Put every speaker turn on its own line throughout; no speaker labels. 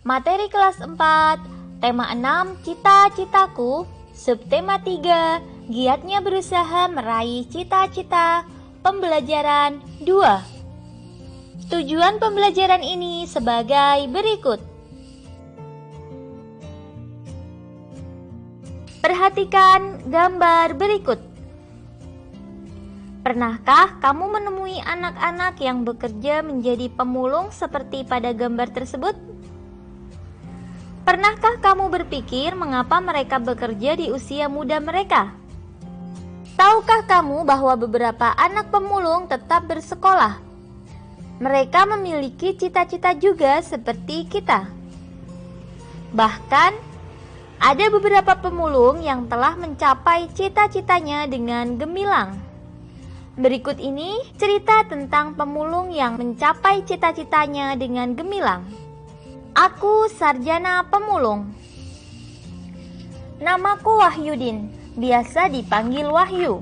Materi kelas 4, tema 6, cita-citaku, subtema 3, giatnya berusaha meraih cita-cita, pembelajaran 2. Tujuan pembelajaran ini sebagai berikut. Perhatikan gambar berikut. Pernahkah kamu menemui anak-anak yang bekerja menjadi pemulung seperti pada gambar tersebut? Pernahkah kamu berpikir mengapa mereka bekerja di usia muda mereka? Tahukah kamu bahwa beberapa anak pemulung tetap bersekolah? Mereka memiliki cita-cita juga seperti kita. Bahkan, ada beberapa pemulung yang telah mencapai cita-citanya dengan gemilang. Berikut ini cerita tentang pemulung yang mencapai cita-citanya dengan gemilang. Aku sarjana pemulung. Namaku Wahyudin, biasa dipanggil Wahyu.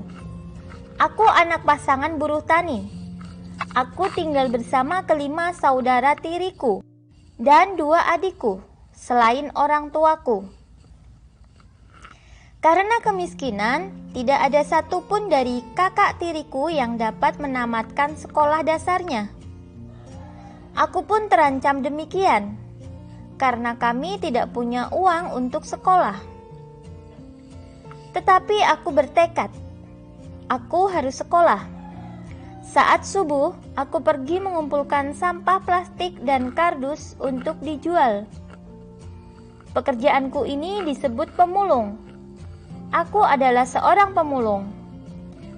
Aku anak pasangan buruh tani. Aku tinggal bersama kelima saudara tiriku dan 2 adikku, selain orang tuaku. Karena kemiskinan, tidak ada satupun dari kakak tiriku yang dapat menamatkan sekolah dasarnya. Aku pun terancam demikian, karena kami tidak punya uang untuk sekolah. Tetapi aku bertekad, aku harus sekolah. Saat subuh, aku pergi mengumpulkan sampah plastik dan kardus untuk dijual. Pekerjaanku ini disebut pemulung. Aku adalah seorang pemulung.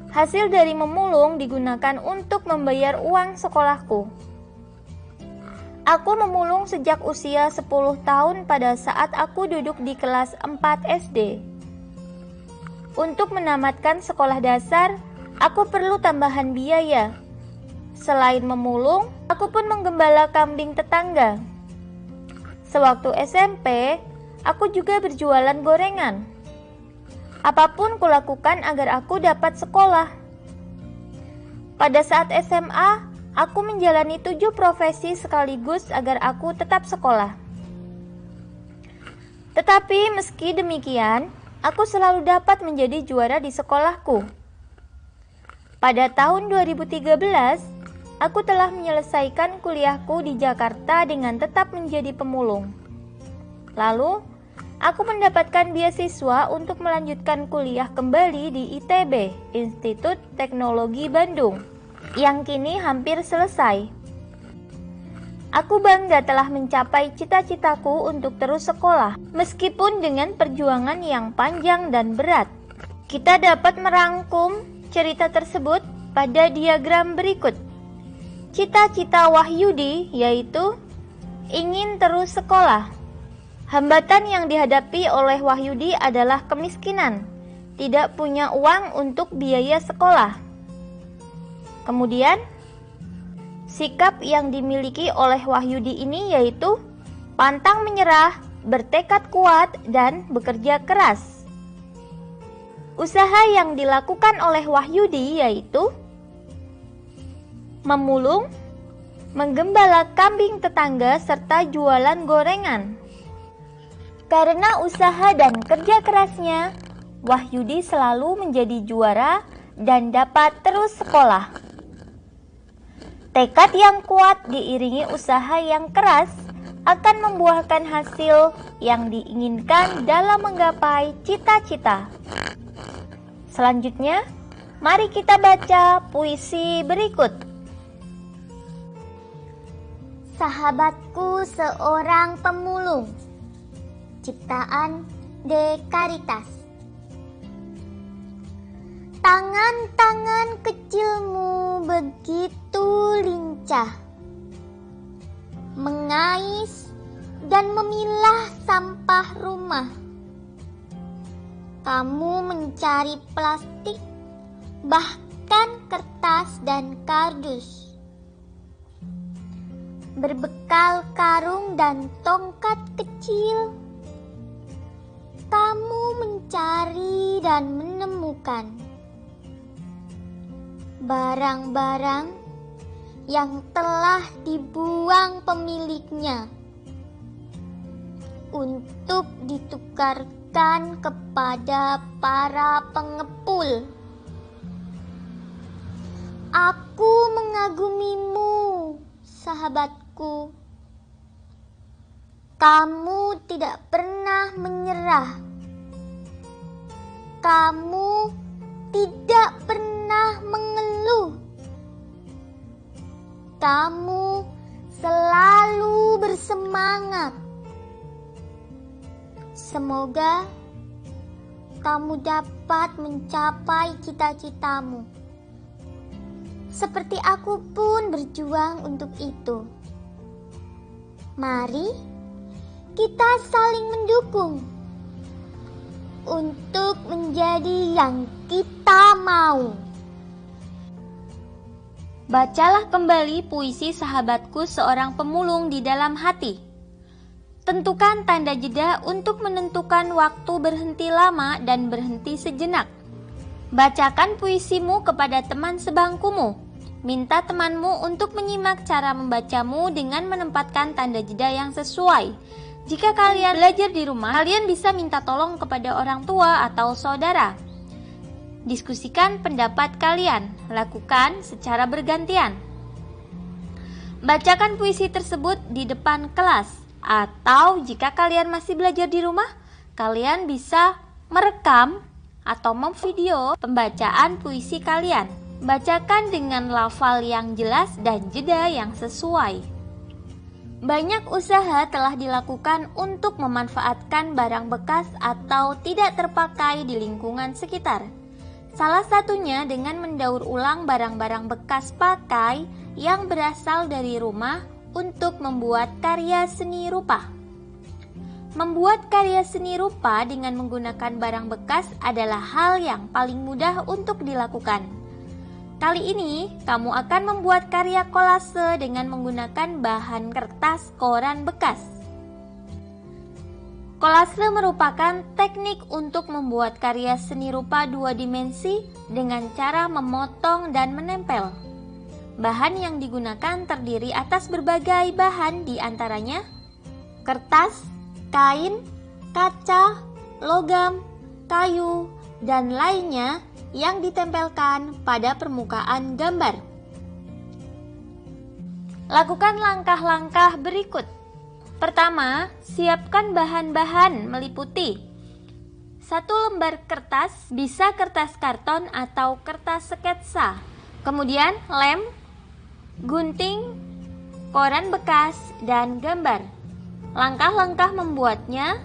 Hasil dari memulung digunakan untuk membayar uang sekolahku. Aku memulung sejak usia 10 tahun pada saat aku duduk di kelas 4 SD. Untuk menamatkan sekolah dasar, aku perlu tambahan biaya. Selain memulung, aku pun menggembala kambing tetangga. Sewaktu SMP, aku juga berjualan gorengan. Apapun kulakukan agar aku dapat sekolah. Pada saat SMA, aku menjalani 7 profesi sekaligus agar aku tetap sekolah. Tetapi meski demikian, aku selalu dapat menjadi juara di sekolahku. Pada tahun 2013, aku telah menyelesaikan kuliahku di Jakarta dengan tetap menjadi pemulung. Lalu, aku mendapatkan beasiswa untuk melanjutkan kuliah kembali di ITB, Institut Teknologi Bandung, yang kini hampir selesai. Aku bangga telah mencapai cita-citaku untuk terus sekolah, meskipun dengan perjuangan yang panjang dan berat. Kita dapat merangkum cerita tersebut pada diagram berikut. Cita-cita Wahyudi yaitu ingin terus sekolah. Hambatan yang dihadapi oleh Wahyudi adalah kemiskinan, tidak punya uang untuk biaya sekolah. Kemudian, sikap yang dimiliki oleh Wahyudi ini yaitu pantang menyerah, bertekad kuat, dan bekerja keras. Usaha yang dilakukan oleh Wahyudi yaitu memulung, menggembala kambing tetangga, serta jualan gorengan. Karena usaha dan kerja kerasnya, Wahyudi selalu menjadi juara dan dapat terus sekolah. Tekad yang kuat diiringi usaha yang keras akan membuahkan hasil yang diinginkan dalam menggapai cita-cita. Selanjutnya, mari kita baca puisi berikut.
Sahabatku seorang pemulung. Ciptaan De Caritas. Tangan-tangan kecilmu begitu lincah, mengais dan memilah sampah rumah. Kamu mencari plastik, bahkan kertas dan kardus. Berbekal karung dan tongkat kecil, kamu mencari dan menemukan barang-barang yang telah dibuang pemiliknya. untuk ditukarkan kepada para pengepul. Aku mengagumimu, sahabatku. Kamu tidak pernah menyerah. Kamu tidak pernah mengeluh. Kamu selalu bersemangat. Semoga kamu dapat mencapai cita-citamu. Seperti aku pun berjuang untuk itu. Mari kita saling mendukung untuk menjadi yang kita mau.
Bacalah kembali puisi sahabatku seorang pemulung di dalam hati. Tentukan tanda jeda untuk menentukan waktu berhenti lama dan berhenti sejenak. Bacakan puisimu kepada teman sebangkumu. Minta temanmu untuk menyimak cara membacamu dengan menempatkan tanda jeda yang sesuai. Jika kalian belajar di rumah, kalian bisa minta tolong kepada orang tua atau saudara. Diskusikan pendapat kalian, lakukan secara bergantian. Bacakan puisi tersebut di depan kelas, atau jika kalian masih belajar di rumah, kalian bisa merekam atau memvideo pembacaan puisi kalian. Bacakan dengan lafal yang jelas dan jeda yang sesuai. Banyak usaha telah dilakukan untuk memanfaatkan barang bekas atau tidak terpakai di lingkungan sekitar. Salah satunya dengan mendaur ulang barang-barang bekas pakai yang berasal dari rumah untuk membuat karya seni rupa. Membuat karya seni rupa dengan menggunakan barang bekas adalah hal yang paling mudah untuk dilakukan. Kali ini, kamu akan membuat karya kolase dengan menggunakan bahan kertas koran bekas. Kolase merupakan teknik untuk membuat karya seni rupa dua dimensi dengan cara memotong dan menempel. Bahan yang digunakan terdiri atas berbagai bahan, di antaranya kertas, kain, kaca, logam, kayu, dan lainnya yang ditempelkan pada permukaan gambar. Lakukan langkah-langkah berikut. Pertama, siapkan bahan-bahan meliputi 1 lembar kertas, bisa kertas karton atau kertas sketsa. Kemudian lem, gunting, koran bekas, dan gambar. Langkah-langkah membuatnya.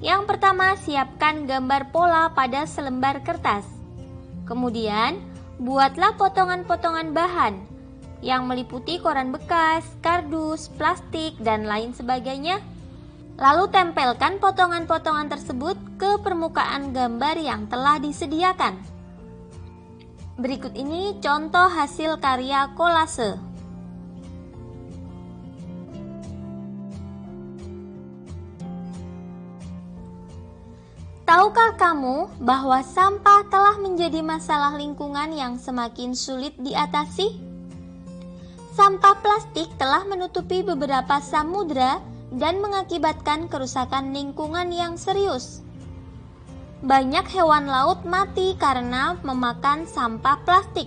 Yang pertama, siapkan gambar pola pada selembar kertas. Kemudian, buatlah potongan-potongan bahan yang meliputi koran bekas, kardus, plastik, dan lain sebagainya. Lalu tempelkan potongan-potongan tersebut ke permukaan gambar yang telah disediakan. Berikut ini contoh hasil karya kolase. Tahukah kamu bahwa sampah telah menjadi masalah lingkungan yang semakin sulit diatasi? Sampah plastik telah menutupi beberapa samudra dan mengakibatkan kerusakan lingkungan yang serius. Banyak hewan laut mati karena memakan sampah plastik.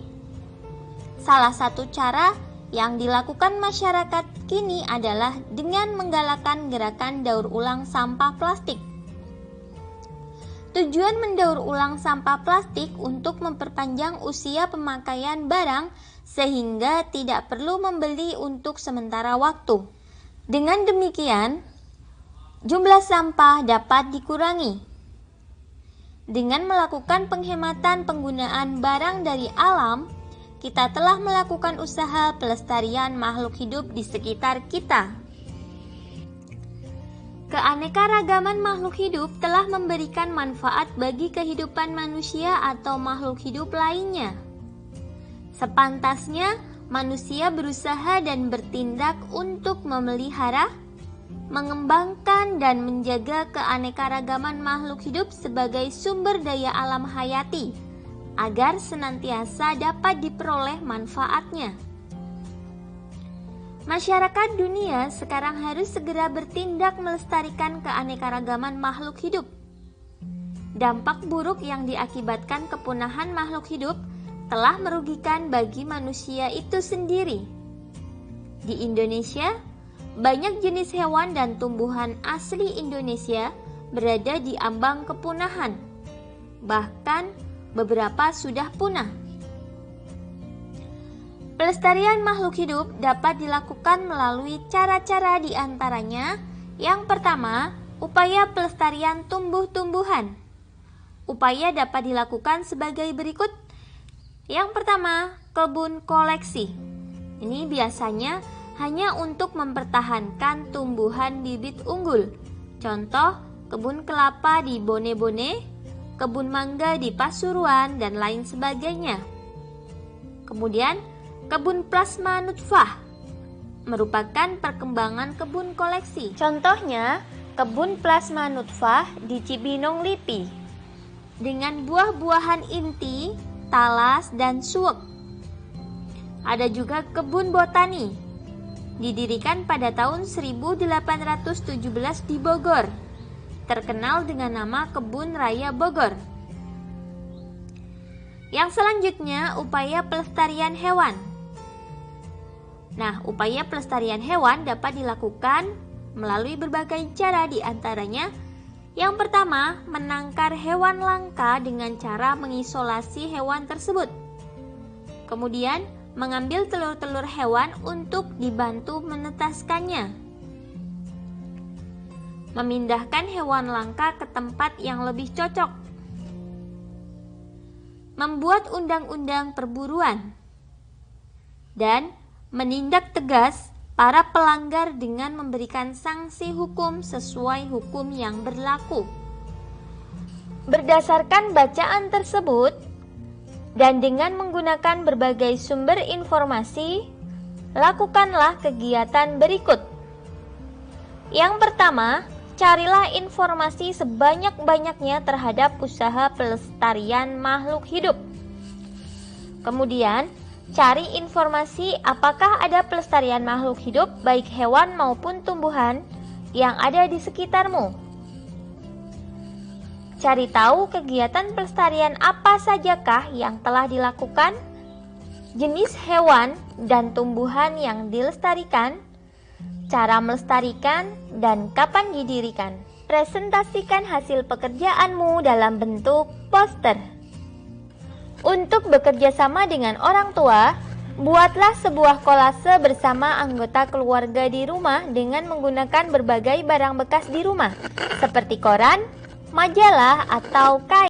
Salah satu cara yang dilakukan masyarakat kini adalah dengan menggalakkan gerakan daur ulang sampah plastik. Tujuan mendaur ulang sampah plastik untuk memperpanjang usia pemakaian barang sehingga tidak perlu membeli untuk sementara waktu. Dengan demikian, jumlah sampah dapat dikurangi. Dengan melakukan penghematan penggunaan barang dari alam, kita telah melakukan usaha pelestarian makhluk hidup di sekitar kita. Keanekaragaman makhluk hidup telah memberikan manfaat bagi kehidupan manusia atau makhluk hidup lainnya. Sepantasnya, manusia berusaha dan bertindak untuk memelihara, mengembangkan, dan menjaga keanekaragaman makhluk hidup sebagai sumber daya alam hayati, agar senantiasa dapat diperoleh manfaatnya. Masyarakat dunia sekarang harus segera bertindak melestarikan keanekaragaman makhluk hidup. Dampak buruk yang diakibatkan kepunahan makhluk hidup telah merugikan bagi manusia itu sendiri. Di Indonesia, banyak jenis hewan dan tumbuhan asli Indonesia berada di ambang kepunahan. Bahkan beberapa sudah punah. Pelestarian makhluk hidup dapat dilakukan melalui cara-cara di antaranya. Yang pertama, upaya pelestarian tumbuh-tumbuhan. Upaya dapat dilakukan sebagai berikut. Yang pertama, kebun koleksi. Ini biasanya hanya untuk mempertahankan tumbuhan bibit unggul. Contoh, kebun kelapa di Bone-Bone, kebun mangga di Pasuruan, dan lain sebagainya. Kemudian, kebun plasma nutfah merupakan perkembangan kebun koleksi. Contohnya, kebun plasma nutfah di Cibinong Lipi dengan buah-buahan inti, talas, dan suwek. Ada juga kebun botani, didirikan pada tahun 1817 di Bogor, terkenal dengan nama Kebun Raya Bogor. Yang selanjutnya, upaya pelestarian hewan. Nah, upaya pelestarian hewan dapat dilakukan melalui berbagai cara, di antaranya yang pertama, menangkar hewan langka dengan cara mengisolasi hewan tersebut. Kemudian, mengambil telur-telur hewan untuk dibantu menetaskannya. Memindahkan hewan langka ke tempat yang lebih cocok. Membuat undang-undang perburuan. Dan menindak tegas para pelanggar dengan memberikan sanksi hukum sesuai hukum yang berlaku. Berdasarkan bacaan tersebut, dan dengan menggunakan berbagai sumber informasi, lakukanlah kegiatan berikut. Yang pertama, carilah informasi sebanyak-banyaknya terhadap usaha pelestarian makhluk hidup. Kemudian, cari informasi apakah ada pelestarian makhluk hidup, baik hewan maupun tumbuhan, yang ada di sekitarmu. Cari tahu kegiatan pelestarian apa sajakah yang telah dilakukan, jenis hewan dan tumbuhan yang dilestarikan, cara melestarikan, dan kapan didirikan. Presentasikan hasil pekerjaanmu dalam bentuk poster. Untuk bekerja sama dengan orang tua, buatlah sebuah kolase bersama anggota keluarga di rumah dengan menggunakan berbagai barang bekas di rumah, seperti koran, majalah, atau kain.